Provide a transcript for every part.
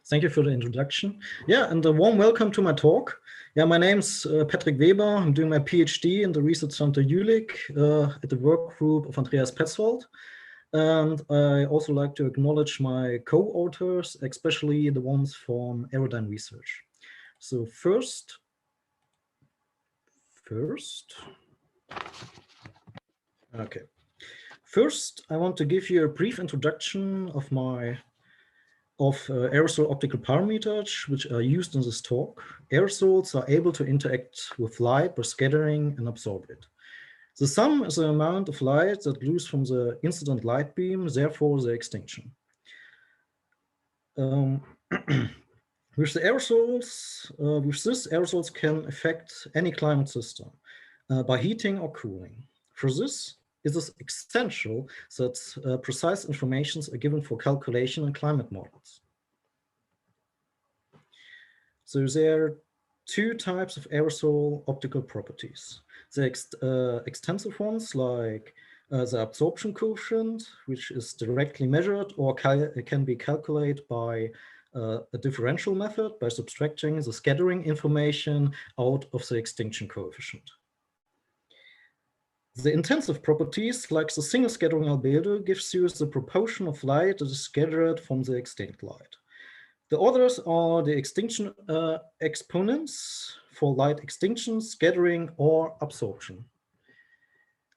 Thank you for the introduction. Yeah, and a warm welcome to my talk. Yeah, my name's Patrick Weber. I'm doing my PhD in the Research Center Julich at the work group of Andreas Petzold. And I also like to acknowledge my co-authors, especially the ones from Aerodyne Research. So first, okay. First, I want to give you a brief introduction of aerosol optical parameters, which are used in this talk. Aerosols are able to interact with light by scattering and absorb it. The sum is the amount of light that lose from the incident light beam, therefore the extinction. With this, aerosols can affect any climate system by heating or cooling. For this, it is essential that precise informations are given for calculation and climate models. So there are two types of aerosol optical properties. The extensive ones, like the absorption coefficient, which is directly measured or can be calculated by a differential method by subtracting the scattering information out of the extinction coefficient. The intensive properties, like the single scattering albedo, gives you the proportion of light that is scattered from the extinct light. The others are the extinction exponents for light extinction, scattering, or absorption.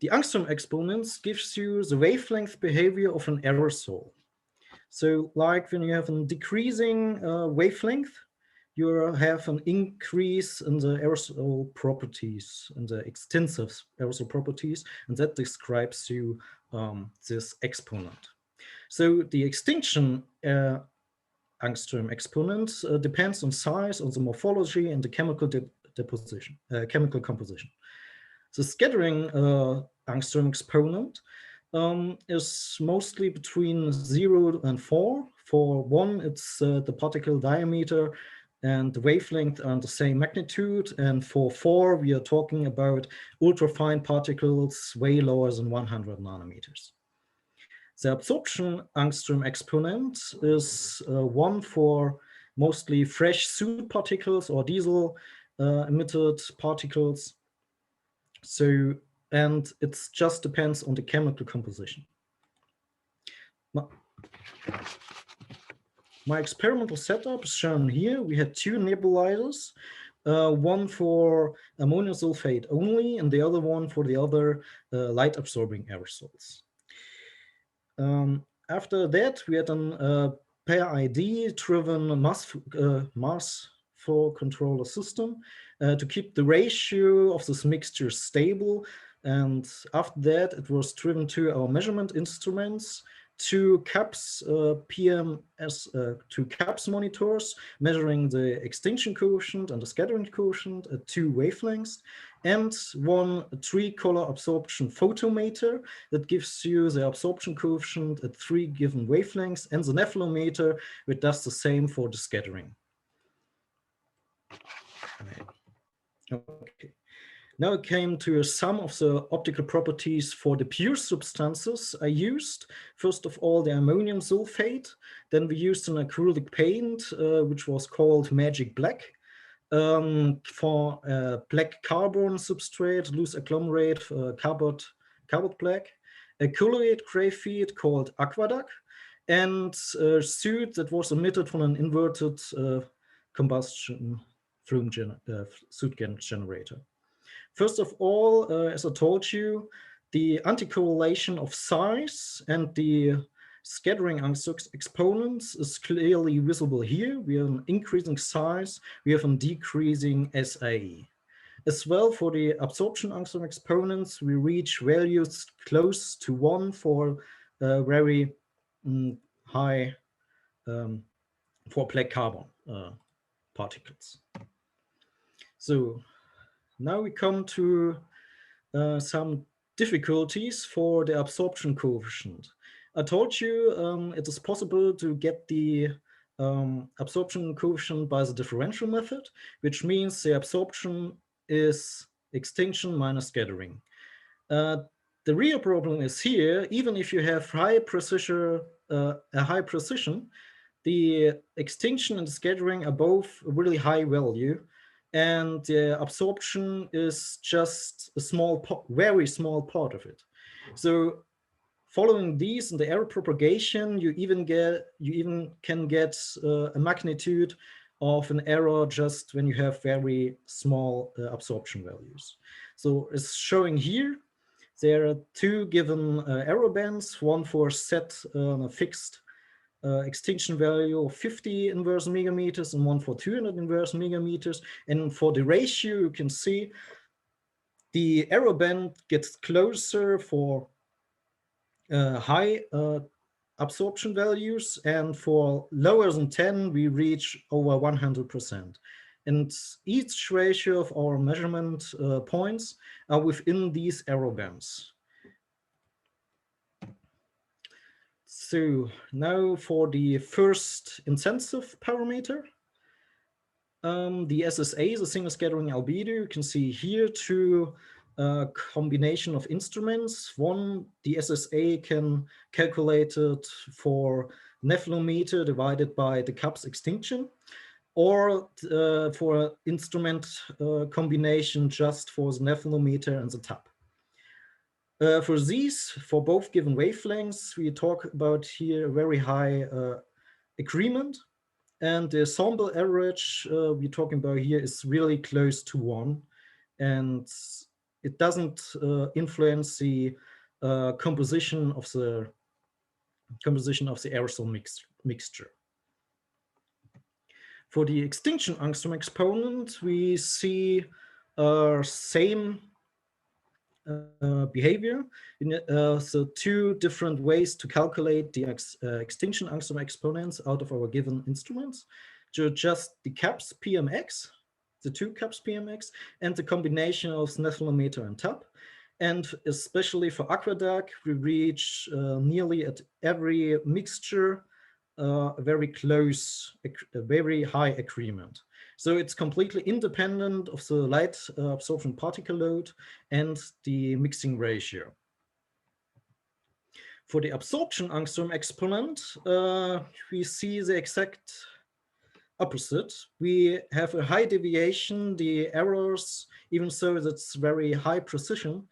The angstrom exponents gives you the wavelength behavior of an aerosol. So like when you have a decreasing wavelength, you have an increase in the aerosol properties, in the extensive aerosol properties, and that describes you this exponent. So the extinction angstrom exponent depends on size, on the morphology, and the chemical chemical composition. The scattering angstrom exponent is mostly between 0 and 4. For 1, it's the particle diameter and the wavelength are the same magnitude. And for 4, we are talking about ultrafine particles way lower than 100 nanometers. The absorption angstrom exponent is 1 for mostly fresh soot particles or diesel emitted particles. So, and it just depends on the chemical composition. My experimental setup is shown here. We had 2 nebulizers, one for ammonium sulfate only, and the other one for the other light absorbing aerosols. After that, we had a pair ID driven mass flow controller system to keep the ratio of this mixture stable. And after that, it was driven to our measurement instruments, 2 CAPS PMS, 2 CAPS monitors measuring the extinction coefficient and the scattering coefficient at 2 wavelengths, and 1 3-color absorption photometer that gives you the absorption coefficient at 3 given wavelengths, and the nephelometer, which does the same for the scattering. Okay. Now it came to some of the optical properties for the pure substances I used. First of all, the ammonium sulfate. Then we used an acrylic paint, which was called Magic Black, for black carbon substrate, loose agglomerate, carbon black, a colorate graphite called Aqueduct, and soot that was emitted from an inverted combustion flume soot generator. First of all, as I told you, the anticorrelation of size and the scattering angstrom exponents is clearly visible here. We have an increasing size, we have a decreasing SAE. As well, for the absorption angstrom exponents, we reach values close to 1 for very high for black carbon particles. So now we come to some difficulties for the absorption coefficient. I told you it is possible to get the absorption coefficient by the differential method, which means the absorption is extinction minus scattering. The real problem is here, even if you have a high precision, the extinction and scattering are both a really high value, and the absorption is just a very small part of it. So following these in the error propagation, you even can get a magnitude of an error just when you have very small absorption values. So as showing here, there are two given error bands, one for set a fixed extinction value of 50 inverse megameters and one for 200 inverse megameters. And for the ratio, you can see the error band gets closer for high absorption values, and for lower than 10, we reach over 100%. And each ratio of our measurement points are within these error bands. So now for the first intensive parameter, the SSA, the single scattering albedo, you can see here two combination of instruments. One, the SSA can calculate it for nephelometer divided by the CAPS extinction, or for instrument combination just for the nephelometer and the TAP. For these, for both given wavelengths, we talk about here a very high agreement. And the sample average we're talking about here is really close to 1. And it doesn't influence the composition of the aerosol mixture. For the extinction angstrom exponent, we see same behavior. So two different ways to calculate the extinction angstrom exponents out of our given instruments. So just the CAPS PMX, the two CAPS PMX, and the combination of nephelometer and TAP. And especially for aqueduct, we reach nearly at every mixture a very close, a very high agreement. So it's completely independent of the light absorption particle load and the mixing ratio. For the absorption angstrom exponent, we see the exact opposite. We have a high deviation. The errors, even though that's very high precision,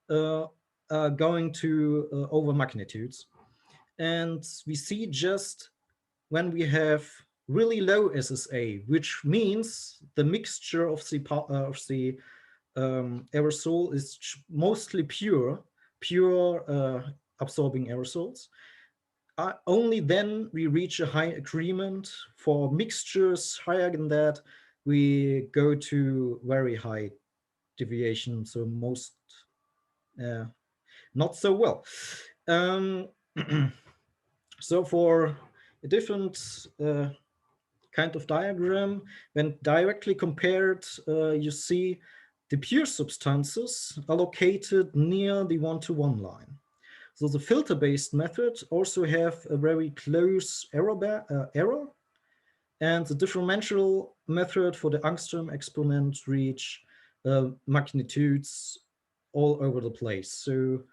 are going to over magnitudes. And we see just when we have really low SSA, which means the mixture of the aerosol is mostly pure absorbing aerosols. Only then we reach a high agreement. For mixtures higher than that, we go to very high deviation. So most not so well. So for a different kind of diagram, when directly compared, you see the pure substances are located near the one-to-one line. So the filter-based method also have a very close error, and the differential method for the angstrom exponent reach magnitudes all over the place. So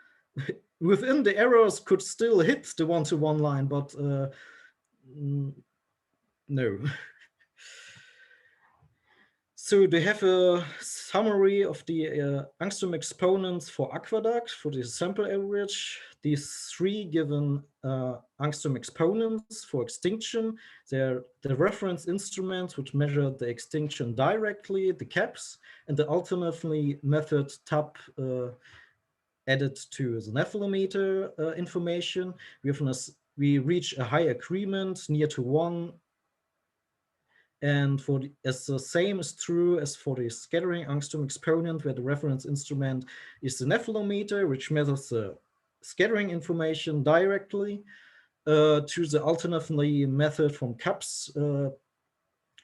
within the errors could still hit the one-to-one line, but no. So they have a summary of the angstrom exponents for aqueduct for the sample average. These three given angstrom exponents for extinction, they're the reference instruments which measure the extinction directly, the CAPS, and the alternatively method TAP added to the nephelometer information. We reach a high agreement near to 1. And as the same is true as for the scattering angstrom exponent, where the reference instrument is the nephelometer, which measures the scattering information directly to the alternatively method from CAPS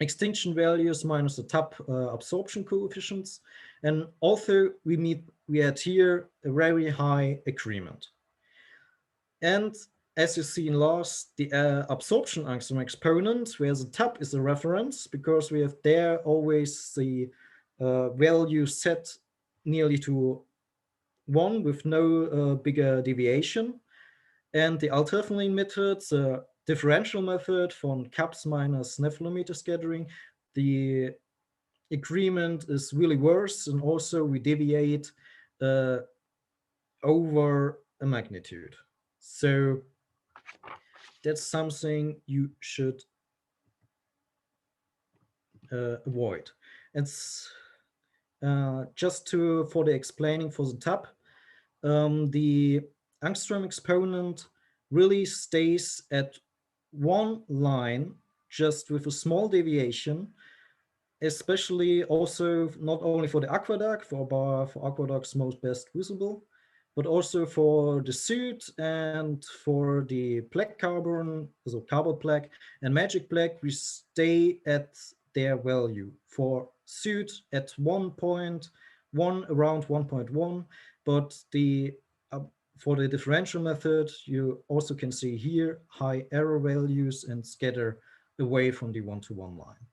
extinction values minus the TAP absorption coefficients. And also we had here a very high agreement. And as you see in last, the absorption angstrom exponent, where the TAP is a reference, because we have there always the value set nearly to 1 with no bigger deviation. And the alternatively method, the differential method from CAPS minus nephelometer scattering, the agreement is really worse, and also we deviate over a magnitude. So that's something you should avoid. It's just for the explaining for the tab, the angstrom exponent really stays at one line, just with a small deviation, especially also not only for the aqueduct, for aqueducts most best visible, but also for the suit and for the black carbon, so carbon black and magic black, we stay at their value. For suit at 1.1, around 1.1, but for the differential method, you also can see here high error values and scatter away from the one-to-one line.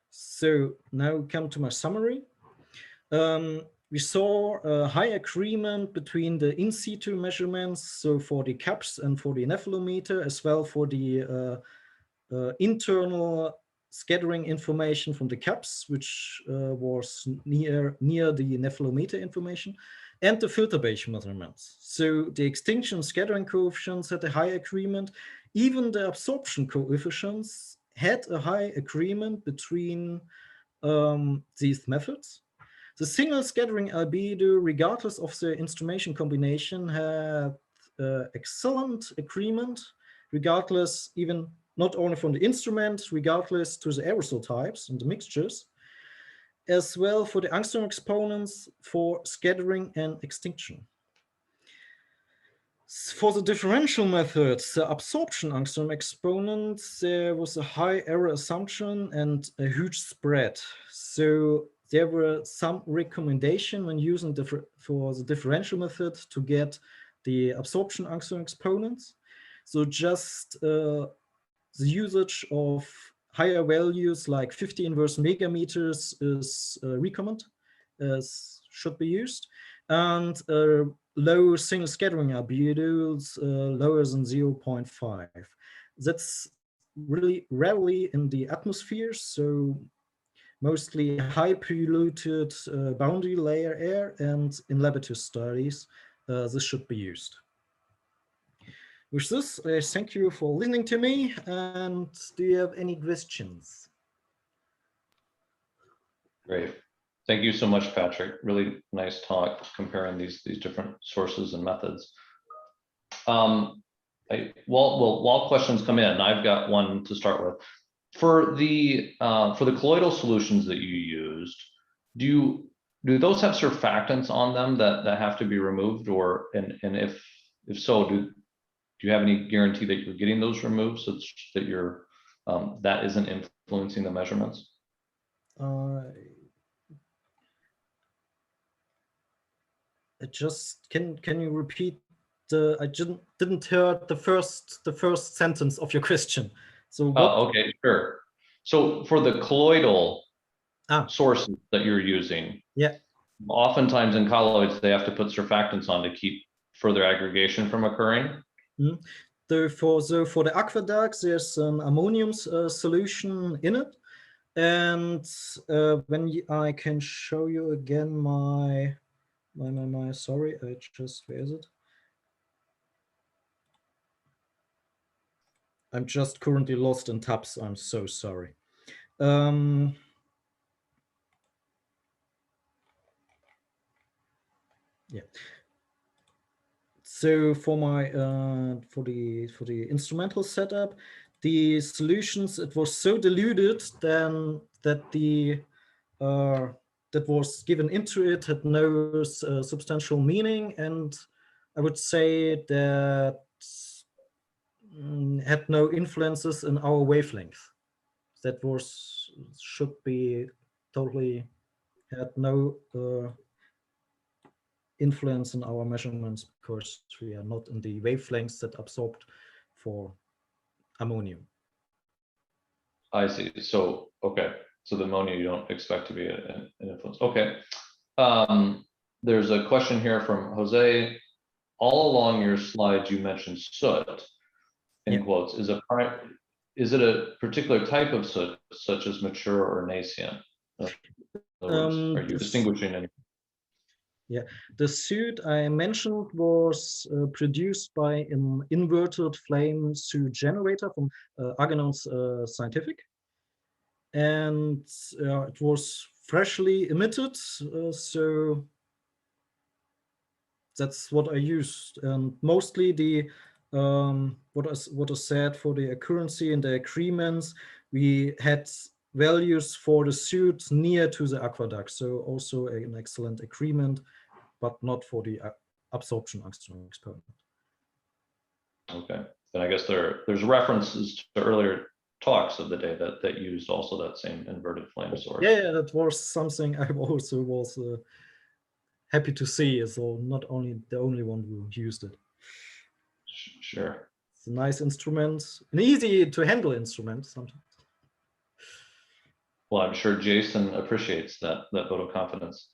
So now we come to my summary. We saw a high agreement between the in situ measurements, so for the CAPS and for the nephelometer, as well for the internal scattering information from the CAPS, which was near the nephelometer information, and the filter Bayes measurements. So the extinction scattering coefficients had a high agreement. Even the absorption coefficients had a high agreement between these methods. The single scattering albedo, regardless of the instrumentation combination, had excellent agreement, regardless even not only from the instrument, regardless to the aerosol types and the mixtures, as well for the angstrom exponents for scattering and extinction. For the differential methods, the absorption angstrom exponents, there was a high error assumption and a huge spread. So there were some recommendation when using for the differential method to get the absorption angstrom exponents. So just the usage of higher values like 50 inverse megameters is recommended, should be used. And low single scattering albedos lower than 0.5. That's really rarely in the atmosphere, so mostly high polluted boundary layer air, and in laboratory studies, this should be used. With this, I thank you for listening to me, and do you have any questions? Great. Thank you so much, Patrick. Really nice talk comparing these different sources and methods. While questions come in, I've got one to start with. For the colloidal solutions that you used, do those have surfactants on them that have to be removed, or and if so, do you have any guarantee that you're getting those removed so that you're that isn't influencing the measurements? Just can you repeat the? I didn't hear the first sentence of your question. So what? Okay, sure. So for the colloidal sources that you're using, yeah, oftentimes in colloids they have to put surfactants on to keep further aggregation from occurring. For the aqueducts, there's an ammonium solution in it, and I can show you again my sorry, I just, where is it? I'm just currently lost in tabs. I'm so sorry. Yeah. So for my for the instrumental setup, the solutions, it was so diluted then that the that was given into it had no substantial meaning, and I would say that had no influences in our wavelength. That should be totally had no influence in our measurements, because we are not in the wavelengths that absorbed for ammonium. I see. So okay, so the ammonia you don't expect to be an influence. Okay. There's a question here from Jose all along your slides, you mentioned soot in Yeah. quotes. Is it a particular type of soot, such as mature or nascent? In other words, are you distinguishing any? Yeah, the soot I mentioned was produced by an inverted flame soot generator from Argonaut's Scientific. And it was freshly emitted, so that's what I used. And mostly the what is said for the accuracy and the agreements, we had values for the soot near to the aqueduct, so also an excellent agreement, but not for the absorption angstrom experiment. Okay, then I guess there's references to earlier talks of the day that used also that same inverted flame source. Yeah, that was something I also was happy to see. So not only the only one who used it. Sure. It's a nice instrument, an easy to handle instrument sometimes. Well, I'm sure Jason appreciates that vote of confidence.